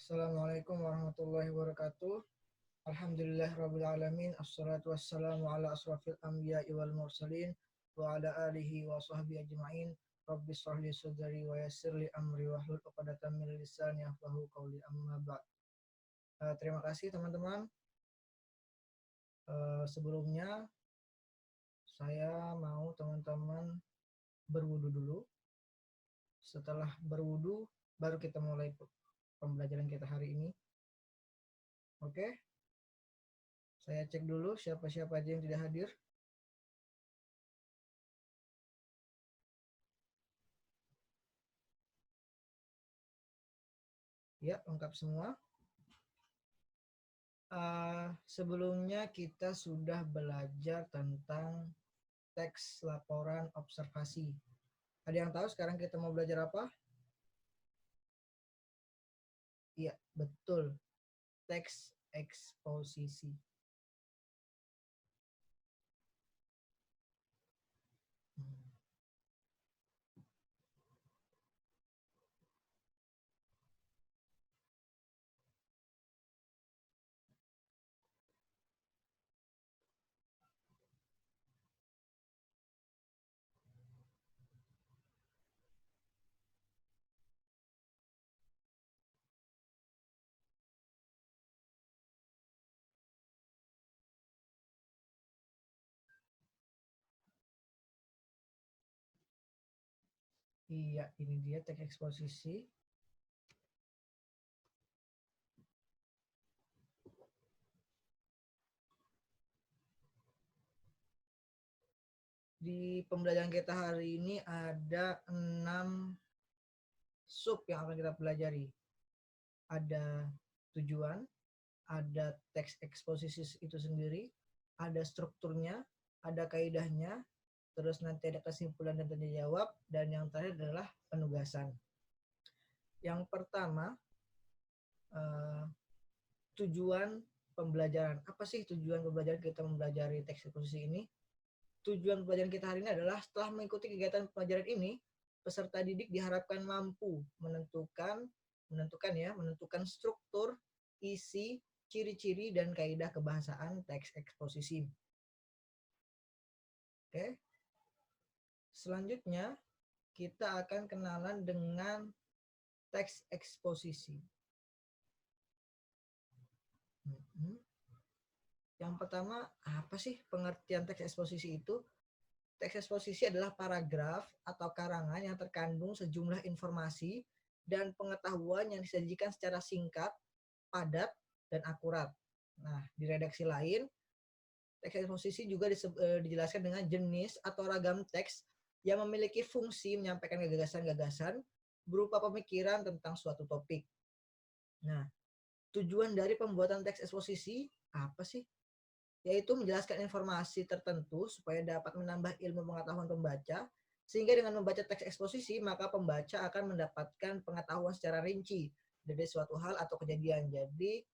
Assalamualaikum warahmatullahi wabarakatuh. Alhamdulillahirabbil alamin. Assalatu wassalamu ala asrafil anbiya'i wal mursalin wa ala alihi wa sahbihi ajma'in. Rabbi shrah li sadri wa yassir li amri wahlul 'uqdatam min lisani yafqahu qawli amma ba'd. Terima kasih teman-teman. Sebelumnya saya mau teman-teman berwudu dulu. Setelah berwudu baru kita mulai pembelajaran kita hari ini. Oke? Saya cek dulu siapa-siapa aja yang tidak hadir. Ya, lengkap semua. Sebelumnya kita sudah belajar tentang teks laporan observasi. Ada yang tahu sekarang kita mau belajar apa? Iya, betul. Teks eksposisi. Iya, ini dia teks eksposisi. Di pembelajaran kita hari ini ada 6 sub yang akan kita pelajari. Ada tujuan, ada teks eksposisi itu sendiri, ada strukturnya, ada kaidahnya, terus nanti ada kesimpulan dan tanya jawab, dan yang terakhir adalah penugasan. Yang pertama, tujuan pembelajaran. Apa sih tujuan pembelajaran kita mempelajari teks eksposisi ini? Tujuan pembelajaran kita hari ini adalah setelah mengikuti kegiatan pelajaran ini, peserta didik diharapkan mampu menentukan struktur, isi, ciri-ciri, dan kaidah kebahasaan teks eksposisi. Oke. Selanjutnya, kita akan kenalan dengan teks eksposisi. Yang pertama, apa sih pengertian teks eksposisi itu? Teks eksposisi adalah paragraf atau karangan yang terkandung sejumlah informasi dan pengetahuan yang disajikan secara singkat, padat, dan akurat. Nah, di redaksi lain, teks eksposisi juga dijelaskan dengan jenis atau ragam teks yang memiliki fungsi menyampaikan gagasan-gagasan berupa pemikiran tentang suatu topik. Nah, tujuan dari pembuatan teks eksposisi apa sih? Yaitu menjelaskan informasi tertentu supaya dapat menambah ilmu pengetahuan pembaca, sehingga dengan membaca teks eksposisi maka pembaca akan mendapatkan pengetahuan secara rinci dari suatu hal atau kejadian. Jadi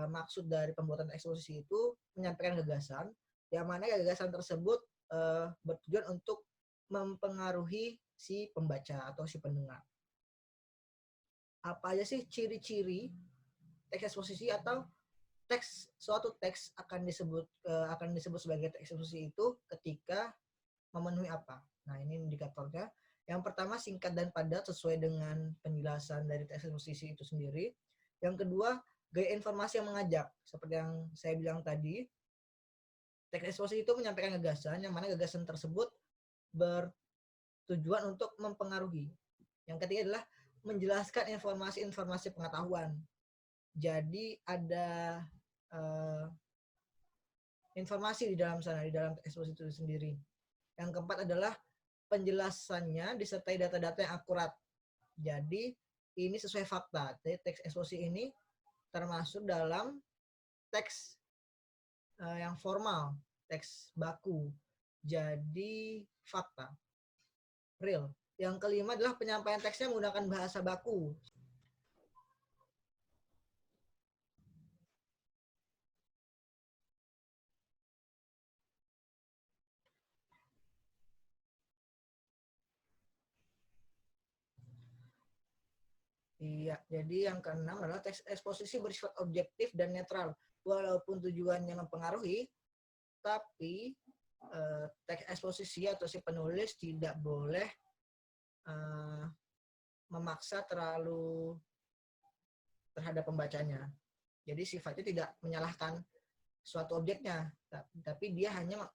maksud dari pembuatan eksposisi itu menyampaikan gagasan, yang mana gagasan tersebut bertujuan untuk mempengaruhi si pembaca atau si pendengar. Apa aja sih ciri-ciri teks eksposisi atau suatu teks akan disebut sebagai teks eksposisi itu ketika memenuhi apa? Nah, ini indikatornya. Yang pertama, singkat dan padat sesuai dengan penjelasan dari teks eksposisi itu sendiri. Yang kedua, gaya informasi yang mengajak. Seperti yang saya bilang tadi, teks eksposisi itu menyampaikan gagasan, yang mana gagasan tersebut bertujuan untuk mempengaruhi. Yang ketiga adalah menjelaskan informasi-informasi pengetahuan. Jadi ada informasi di dalam sana, di dalam eksposisi itu sendiri. Yang keempat adalah penjelasannya disertai data-data yang akurat. Jadi ini sesuai fakta. Jadi teks eksposisi ini termasuk dalam teks yang formal, teks baku. Jadi fakta, real. Yang kelima adalah penyampaian teksnya menggunakan bahasa baku. Iya, jadi yang keenam adalah teks eksposisi bersifat objektif dan netral. Walaupun tujuannya mempengaruhi, tapi teks eksposisi atau si penulis tidak boleh memaksa terlalu terhadap pembacanya. Jadi sifatnya tidak menyalahkan suatu objeknya, tapi dia hanya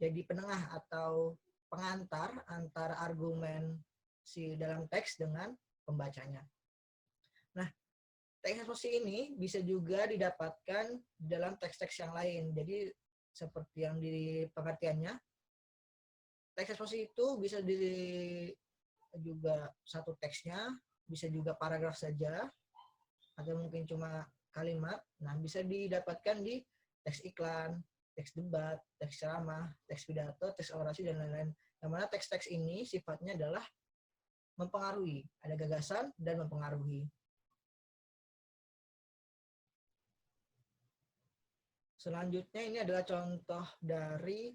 jadi penengah atau pengantar antara argumen si dalam teks dengan pembacanya. Nah, teks eksposisi ini bisa juga didapatkan dalam teks-teks yang lain. Jadi seperti yang di pengertiannya, teks eksposisi itu bisa juga satu teksnya, bisa juga paragraf saja, atau mungkin cuma kalimat. Nah, bisa didapatkan di teks iklan, teks debat, teks ceramah, teks pidato, teks orasi, dan lain-lain. Yang mana teks-teks ini sifatnya adalah mempengaruhi, ada gagasan dan mempengaruhi. Selanjutnya ini adalah contoh dari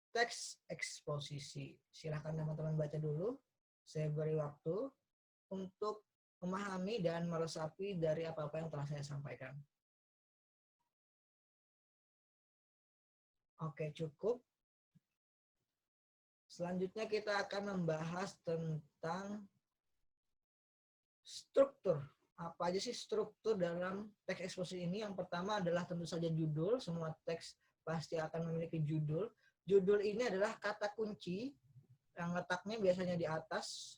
teks eksposisi. Silahkan teman-teman baca dulu. Saya beri waktu untuk memahami dan meresapi dari apa-apa yang telah saya sampaikan. Oke, cukup. Selanjutnya kita akan membahas tentang struktur. Apa aja sih struktur dalam teks eksposisi ini? Yang pertama adalah tentu saja judul. Semua teks pasti akan memiliki judul. Judul ini adalah kata kunci yang letaknya biasanya di atas.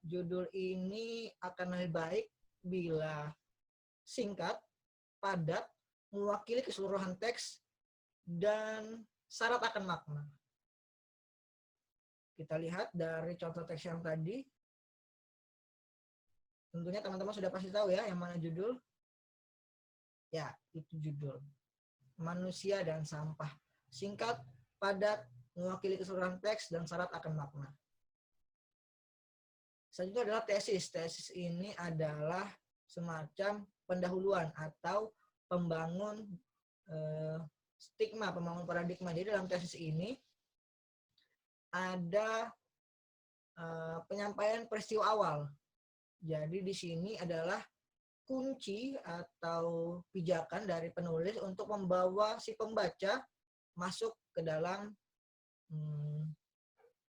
Judul ini akan lebih baik bila singkat, padat, mewakili keseluruhan teks, dan syarat akan makna. Kita lihat dari contoh teks yang tadi. Tentunya teman-teman sudah pasti tahu ya yang mana judul. Ya, itu judul. Manusia dan sampah. Singkat, padat, mewakili keseluruhan teks, dan syarat akan makna. Selanjutnya adalah tesis. Tesis ini adalah semacam pendahuluan atau pembangun stigma, pembangun paradigma. Jadi dalam tesis ini ada penyampaian peristiwa awal. Jadi di sini adalah kunci atau pijakan dari penulis untuk membawa si pembaca masuk ke dalam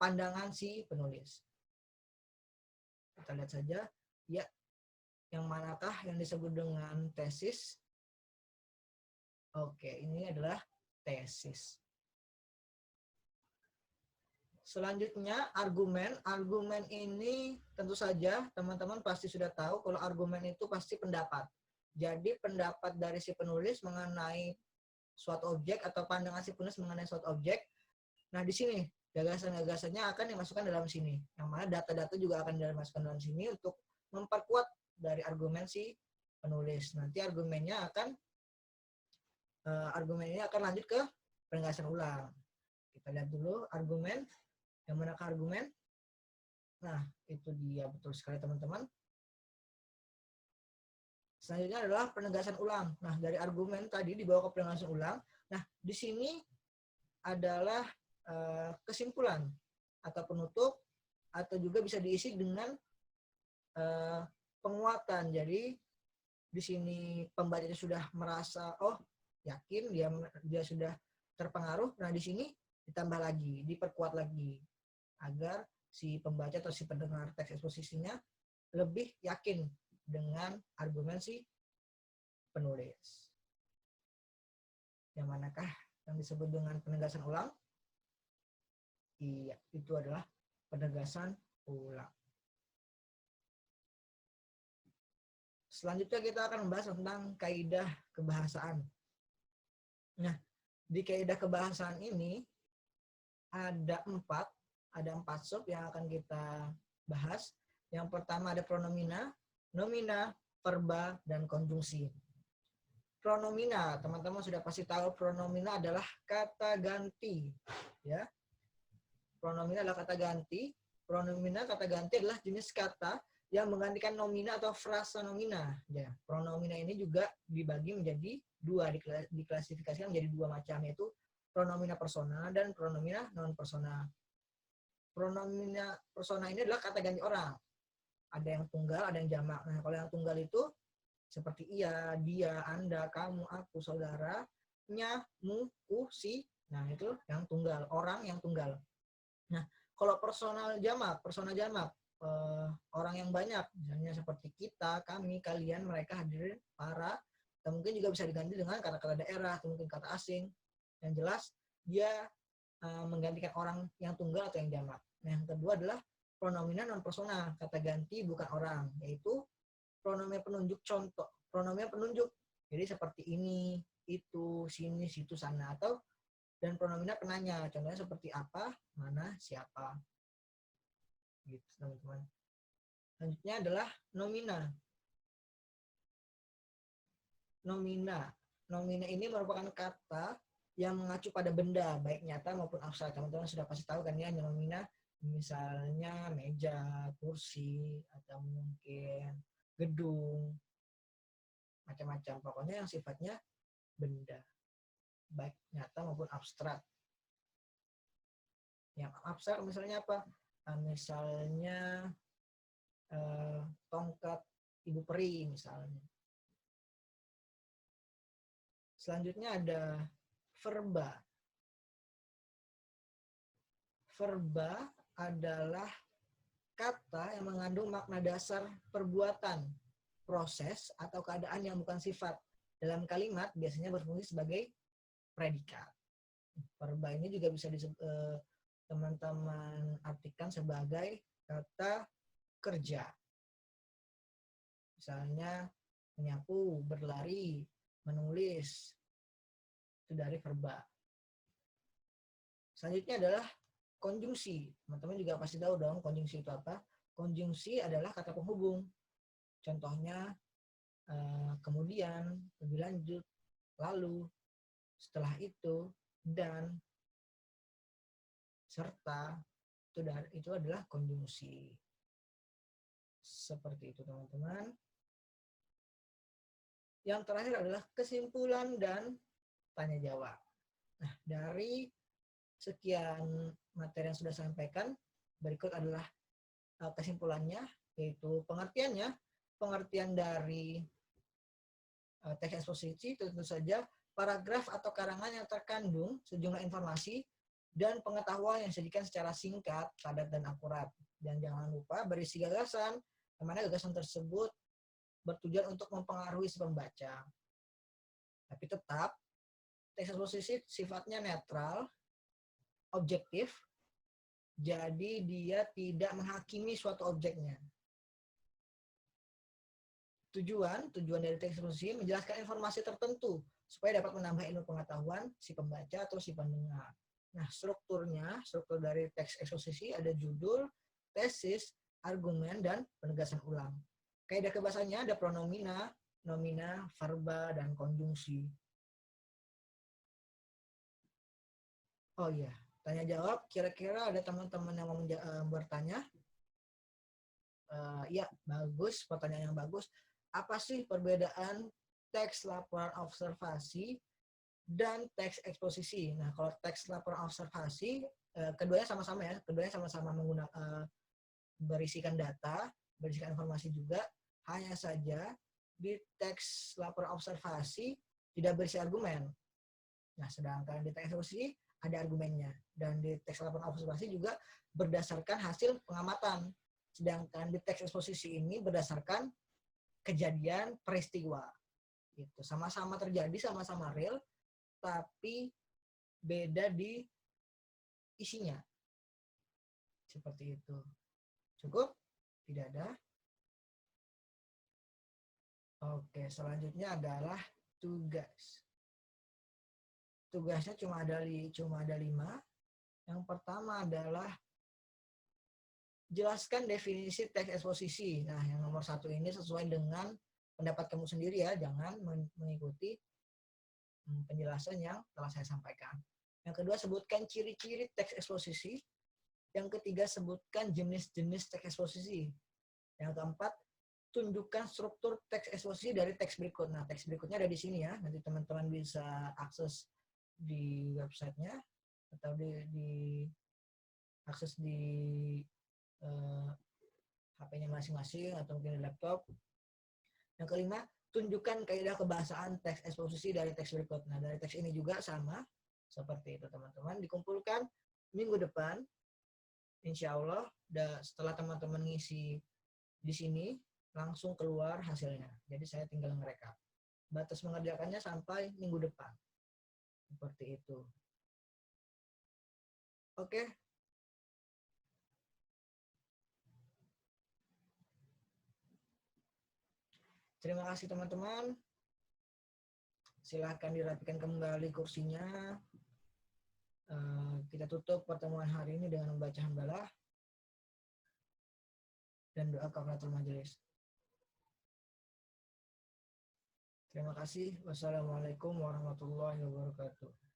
pandangan si penulis. Kita lihat saja, ya, yang manakah yang disebut dengan tesis? Oke, ini adalah tesis. Selanjutnya argumen. Argumen ini tentu saja teman-teman pasti sudah tahu kalau argumen itu pasti pendapat. Jadi pendapat dari si penulis mengenai suatu objek atau pandangan si penulis mengenai suatu objek. Nah di sini gagasan-gagasannya akan dimasukkan dalam sini. Yang mana data-data juga akan dimasukkan dalam sini untuk memperkuat dari argumen si penulis. Nanti argumennya akan lanjut ke penegasan ulang. Kita lihat dulu argumen. Yang manakah argumen? Nah, itu dia, betul sekali teman-teman. Selanjutnya adalah penegasan ulang. Nah, dari argumen tadi dibawa ke penegasan ulang. Nah, di sini adalah kesimpulan atau penutup, atau juga bisa diisi dengan penguatan. Jadi, di sini pembacanya sudah merasa, oh yakin, dia sudah terpengaruh. Nah, di sini ditambah lagi, diperkuat lagi, agar si pembaca atau si pendengar teks eksposisinya lebih yakin dengan argumen si penulis. Yang manakah yang disebut dengan penegasan ulang? Iya, itu adalah penegasan ulang. Selanjutnya kita akan membahas tentang kaidah kebahasaan. Nah, di kaidah kebahasaan ini ada empat sub yang akan kita bahas. Yang pertama ada pronomina, nomina, verba, dan konjungsi. Pronomina, teman-teman sudah pasti tahu pronomina adalah kata ganti, ya. Pronomina adalah kata ganti. Pronomina kata ganti adalah jenis kata yang menggantikan nomina atau frasa nomina. Ya, pronomina ini juga dibagi menjadi dua, diklasifikasikan menjadi dua macam, yaitu pronomina persona dan pronomina non persona. Pronomina persona ini adalah kata ganti orang. Ada yang tunggal, ada yang jamak. Nah, kalau yang tunggal itu seperti ia, dia, Anda, kamu, aku, saudara, nya, mu, ku, si. Nah, itu yang tunggal, orang yang tunggal. Nah, kalau personal jamak, orang yang banyak, misalnya seperti kita, kami, kalian, mereka, hadirin, para, atau mungkin juga bisa diganti dengan kata-kata daerah, atau mungkin kata asing. Yang jelas, dia menggantikan orang yang tunggal atau yang jamak. Nah, yang kedua adalah pronomina non personal, kata ganti bukan orang, yaitu pronomen penunjuk contoh, pronomen penunjuk. Jadi seperti ini, itu, sini, situ, sana, atau dan pronomina penanya, contohnya seperti apa, mana, siapa. Gitu, teman-teman. Selanjutnya adalah nomina. Nomina ini merupakan kata yang mengacu pada benda, baik nyata maupun abstrak. Teman-teman sudah pasti tahu kan ya, nomina misalnya meja, kursi, atau mungkin gedung, macam-macam. Pokoknya yang sifatnya benda, baik nyata maupun abstrak. Yang abstrak misalnya apa? Misalnya tongkat ibu peri misalnya. Selanjutnya ada verba. Verba adalah kata yang mengandung makna dasar perbuatan, proses, atau keadaan yang bukan sifat. Dalam kalimat biasanya berfungsi sebagai predikat. Verba ini juga bisa teman-teman artikan sebagai kata kerja. Misalnya menyapu, berlari, menulis. Itu dari verba. Selanjutnya adalah konjungsi. Teman-teman juga pasti tahu dong konjungsi itu apa. Konjungsi adalah kata penghubung. Contohnya kemudian, lebih lanjut, lalu, setelah itu, dan, serta. Itu adalah konjungsi. Seperti itu teman-teman. Yang terakhir adalah kesimpulan dan tanya jawab. Nah, dari sekian materi yang sudah saya sampaikan, berikut adalah kesimpulannya, yaitu pengertiannya. Pengertian dari teks eksposisi tentu saja paragraf atau karangan yang terkandung sejumlah informasi dan pengetahuan yang disajikan secara singkat, padat, dan akurat. Dan jangan lupa berisi gagasan, di mana gagasan tersebut bertujuan untuk mempengaruhi si pembaca. Tapi tetap, teks eksposisi sifatnya netral, objektif, jadi dia tidak menghakimi suatu objeknya. Tujuan dari teks eksposisi menjelaskan informasi tertentu supaya dapat menambah ilmu pengetahuan si pembaca atau si pendengar. Nah, struktur dari teks eksposisi ada judul, tesis, argumen, dan penegasan ulang. Kaidah kebahasannya ada pronomina, nomina, verba, dan konjungsi. Oh iya, tanya jawab. Kira-kira ada teman-teman yang mau bertanya? Ya, bagus. Pertanyaan yang bagus. Apa sih perbedaan teks laporan observasi dan teks eksposisi? Nah, kalau teks laporan observasi, keduanya sama-sama ya. Keduanya sama-sama menggunakan berisikan data, berisikan informasi juga. Hanya saja di teks laporan observasi tidak berisi argumen. Nah, sedangkan di teks eksposisi ada argumennya. Dan di teks laporan observasi juga berdasarkan hasil pengamatan. Sedangkan di teks eksposisi ini berdasarkan kejadian peristiwa. Gitu. Sama-sama terjadi, sama-sama real, tapi beda di isinya. Seperti itu. Cukup? Tidak ada? Oke, selanjutnya adalah tugas. Tugasnya cuma ada 5. Yang pertama adalah jelaskan definisi teks eksposisi. Nah, yang nomor 1 ini sesuai dengan pendapat kamu sendiri ya, jangan mengikuti penjelasan yang telah saya sampaikan. Yang kedua, sebutkan ciri-ciri teks eksposisi. Yang ketiga, sebutkan jenis-jenis teks eksposisi. Yang keempat, tunjukkan struktur teks eksposisi dari teks berikut. Nah, teks berikutnya ada di sini ya. Nanti teman-teman bisa akses di websitenya atau di akses di HP-nya masing-masing atau mungkin di laptop. Yang kelima, tunjukkan kaidah kebahasaan teks eksposisi dari teks berikut. Nah, dari teks ini juga sama seperti itu teman-teman, dikumpulkan minggu depan. Insya Allah, setelah teman-teman ngisi di sini, langsung keluar hasilnya. Jadi saya tinggal merekap. Batas mengerjakannya sampai minggu depan. Seperti itu. Oke. Terima kasih teman-teman. Silahkan dirapikan kembali kursinya. Kita tutup pertemuan hari ini dengan membaca hamdalah dan doa kafaratul majelis. Terima kasih. Wassalamualaikum warahmatullahi wabarakatuh.